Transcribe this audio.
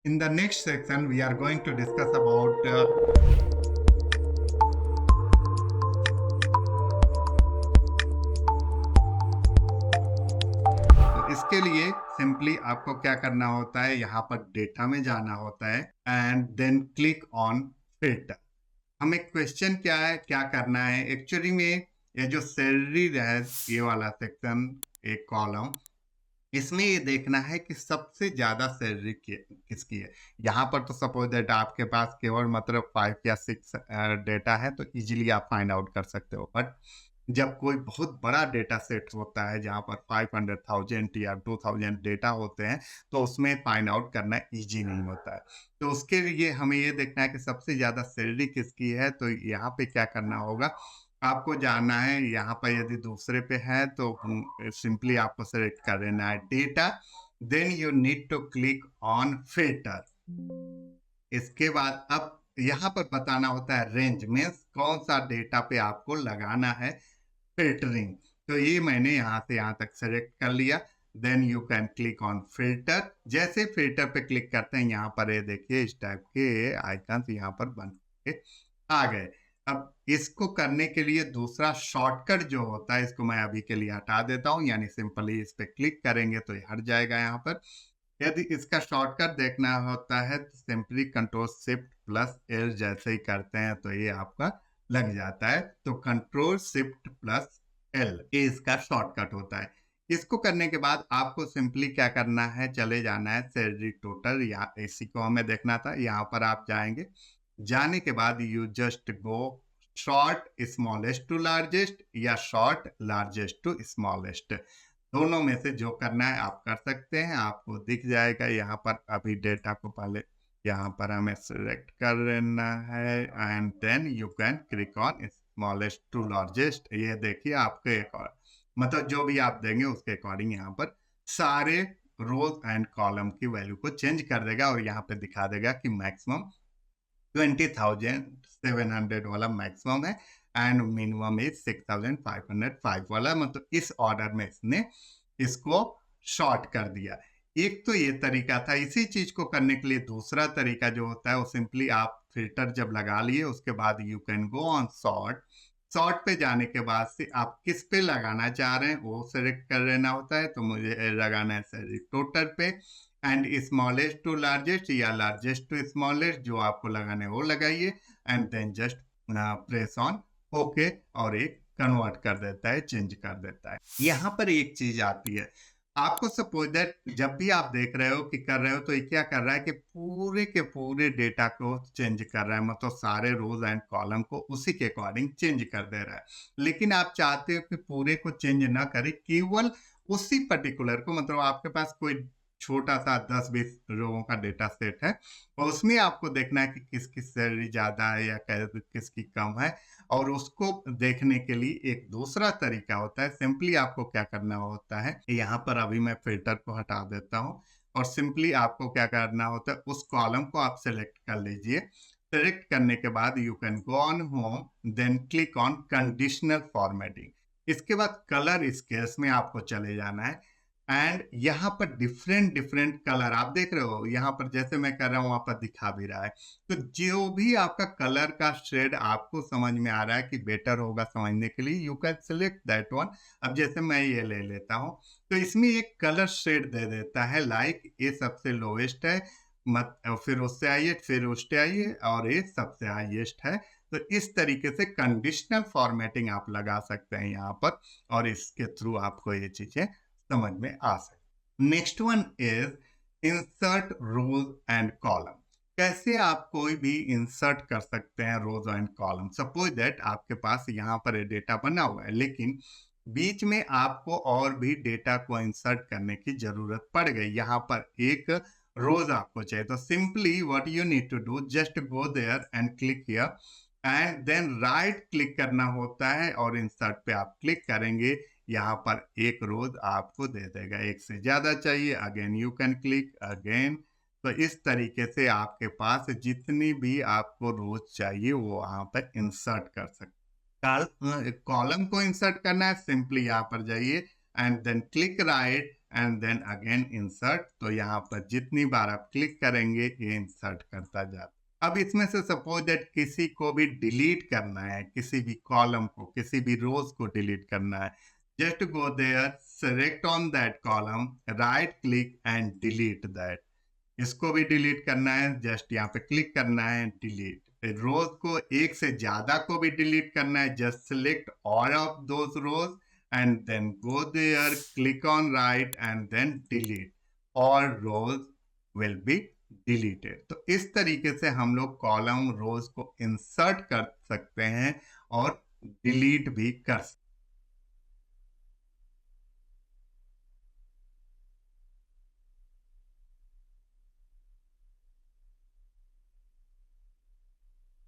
In the next section, we are going to discuss about तो इसके लिए simply आपको क्या करना होता है, यहाँ पर डेटा में जाना होता है and then click on filter. हमें क्वेश्चन क्या है, क्या करना है एक्चुअली में, ये जो सैलरी है ये वाला सेक्शन, एक कॉलम, इसमें ये देखना है कि सबसे ज्यादा सैलरी किसकी है। यहाँ पर तो सपोज दैट आपके पास केवल मतलब 5 या 6 डेटा है तो इजीली आप फाइंड आउट कर सकते हो, बट जब कोई बहुत बड़ा डेटा सेट होता है जहाँ पर 500,000 या 2,000 डेटा होते हैं तो उसमें फाइंड आउट करना इजी नहीं होता है। तो उसके लिए हमें ये देखना है कि सबसे ज्यादा सैलरी किसकी है। तो यहाँ पे क्या करना होगा, आपको जाना है, यहाँ पर यदि दूसरे पे है तो सिंपली आपको सेलेक्ट कर लेना है data, then you need to click on filter. इसके बाद अब यहाँ पर बताना होता है रेंज, मीन्स कौन सा डेटा पे आपको लगाना है फिल्टरिंग। तो ये मैंने यहाँ से यहाँ तक सेलेक्ट कर लिया। Then you can click on filter. जैसे फिल्टर पे क्लिक करते हैं यहाँ पर ये देखिए इस टाइप के आइकन यहाँ पर बन के आ गए। अब इसको करने के लिए दूसरा शॉर्टकट जो होता है इसको मैं अभी के लिए हटा देता हूँ, यानी सिंपली इस पे क्लिक करेंगे तो ये हट जाएगा। यहाँ पर यदि इसका शॉर्टकट देखना होता है तो simply control shift plus L जैसे ही करते हैं तो ये आपका लग जाता है। तो कंट्रोल शिफ्ट प्लस एल ये इसका शॉर्टकट होता है। इसको करने के बाद आपको सिंपली क्या करना है, चले जाना है सैलरी टोटल, या इसी को हमें देखना था। यहाँ पर आप जाएंगे, जाने के बाद you just go sort smallest to largest या शॉर्ट लार्जेस्ट टू स्मॉलेस्ट, दोनों में से जो करना है आप कर सकते हैं। आपको दिख जाएगा यहाँ पर। अभी डेटा को पहले यहाँ पर हमें सिलेक्ट कर लेना है and then you can click on smallest to largest. ये देखिए आपके एक और मतलब जो भी आप देंगे उसके अकॉर्डिंग यहाँ पर सारे रोज एंड कॉलम की वैल्यू को चेंज कर देगा और यहाँ पे दिखा देगा कि मैक्सिमम 20,700 वाला मैक्सिमम है एंड मिनिमम इज 6,505 वाला, मतलब इस ऑर्डर में इसने इसको शॉर्ट कर दिया। एक तो ये तरीका था। इसी चीज को करने के लिए दूसरा तरीका जो होता है वो सिंपली आप फिल्टर जब लगा लिए उसके बाद you can go on short. Short पे जाने के बाद से आप किस पे लगाना चाह रहे हैं वो सेलेक्ट कर लेना होता है। तो मुझे लगाना है सैलरी टोटल पे एंड स्मॉलेस्ट टू लार्जेस्ट या लार्जेस्ट टू स्मॉलेस्ट, जो आपको लगाना है वो लगाइए and then just press on okay और एक कन्वर्ट कर देता है, चेंज कर देता है। यहाँ पर एक चीज आती है, आपको सपोज दैट जब भी आप देख रहे हो कि कर रहे हो तो ये क्या कर रहा है कि पूरे के पूरे डेटा को चेंज कर रहा है, मतलब सारे रोज एंड कॉलम को उसी के अकॉर्डिंग चेंज कर दे रहा है। लेकिन आप चाहते हो कि पूरे को चेंज ना करे, केवल उसी पर्टिकुलर को, मतलब आपके पास कोई छोटा सा 10-20 लोगों का डेटा सेट है और उसमें आपको देखना है कि किसकी सैलरी ज्यादा है या किसकी कम है। और उसको देखने के लिए एक दूसरा तरीका होता है। सिंपली आपको क्या करना होता है, यहाँ पर अभी मैं फिल्टर को हटा देता हूँ और सिंपली आपको क्या करना होता है, उस कॉलम को आप सेलेक्ट कर लीजिए। सेलेक्ट करने के बाद you can go on home, then click on conditional formatting. इसके बाद कलर स्केल्स में आपको चले जाना है एंड यहाँ पर डिफरेंट डिफरेंट कलर आप देख रहे हो, यहाँ पर जैसे मैं कर रहा हूँ वहां पर दिखा भी रहा है। तो जो भी आपका कलर का शेड आपको समझ में आ रहा है कि बेटर होगा समझने के लिए, you can select that one. अब जैसे मैं ये ले लेता हूँ तो इसमें एक कलर शेड दे देता है, लाइक ये सबसे लोएस्ट है, मत फिर उससे आइए, फिर उससे आइए और ये सबसे हाईएस्ट है। तो इस तरीके से कंडीशनल फॉर्मेटिंग आप लगा सकते हैं यहाँ पर और इसके थ्रू आपको ये चीजें समझ में आ सके। Next one is insert rows and column. कैसे आप कोई भी इंसर्ट कर सकते हैं rows and column. Suppose that आपके पास यहाँ पर डेटा बना हुआ है लेकिन बीच में आपको और भी डेटा को इंसर्ट करने की जरूरत पड़ गई, यहाँ पर एक रोज आपको चाहिए। तो simply what you need to do, just go there and click here and then right click करना होता है और इंसर्ट पे आप क्लिक करेंगे। यहाँ पर एक रोज आपको दे देगा, एक से ज्यादा चाहिए again you can click again. तो इस तरीके से आपके पास जितनी भी आपको रोज चाहिए वो वहां पर इंसर्ट कर सकते। कॉलम को इंसर्ट करना है, सिंपली यहाँ पर जाइए and then click right and then again insert. तो यहाँ पर जितनी बार आप क्लिक करेंगे ये इंसर्ट करता जाता। अब इसमें से सपोज दैट किसी को भी डिलीट करना है, किसी भी कॉलम को, किसी भी रोज को डिलीट करना है, just go there, select on that column, right click and delete that. इसको भी डिलीट करना है, जस्ट यहाँ पे क्लिक करना है, डिलीट। रोज को एक से ज्यादा को भी डिलीट करना है, just select all of those rows and then go there, click on right and then delete. All rows will be deleted. तो इस तरीके से हम लोग कॉलम रोज को इंसर्ट कर सकते हैं और डिलीट भी कर सकते हैं।